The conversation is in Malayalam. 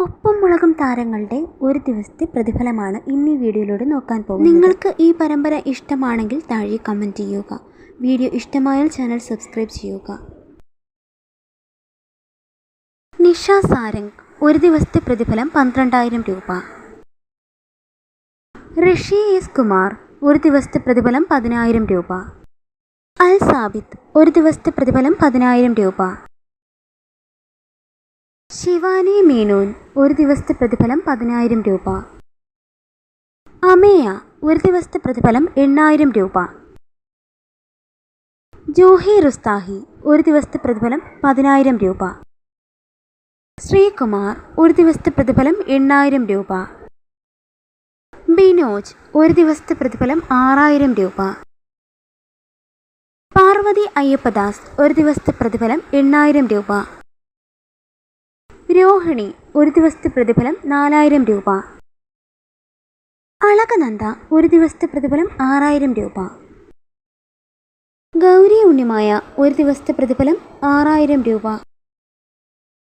ഒപ്പം മുളകും താരങ്ങളുടെ ഒരു ദിവസത്തെ പ്രതിഫലമാണ് ഇന്ന് ഈ വീഡിയോയിലൂടെ നോക്കാൻ പോകുന്നത്. നിങ്ങൾക്ക് ഈ പരമ്പര ഇഷ്ടമാണെങ്കിൽ താഴെ കമൻറ്റ് ചെയ്യുക. വീഡിയോ ഇഷ്ടമായാൽ ചാനൽ സബ്സ്ക്രൈബ് ചെയ്യുക. നിഷ സാരംഗ് ഒരു ദിവസത്തെ പ്രതിഫലം 12,000 രൂപ. ഋഷി എസ് കുമാർ ഒരു ദിവസത്തെ പ്രതിഫലം 10,000 രൂപ. അൽ സാബിത്ത് ഒരു ദിവസത്തെ പ്രതിഫലം 10,000 രൂപ. ശിവാനി മീനൂൻ ഒരു ദിവസത്തെ പ്രതിഫലം 10,000 രൂപ. അമേയ ഒരു ദിവസത്തെ പ്രതിഫലം 8,000 രൂപ. ജൂഹി റുസ്താഹി ഒരു ദിവസത്തെ പ്രതിഫലം 10,000 രൂപ. ശ്രീകുമാർ ഒരു ദിവസത്തെ പ്രതിഫലം 8,000 രൂപ. ബിനോജ് ഒരു ദിവസത്തെ പ്രതിഫലം 6,000 രൂപ. പാർവതി അയ്യപ്പദാസ് ഒരു ദിവസത്തെ പ്രതിഫലം 8,000 രൂപ. രോഹിണി ഒരു ദിവസത്തെ പ്രതിഫലം 4,000 രൂപ. അളകനന്ദ ഒരു ദിവസത്തെ പ്രതിഫലം 6,000 രൂപ. ഗൗരി ഉണ്ണിമായ ഒരു ദിവസത്തെ പ്രതിഫലം 6,000 രൂപ.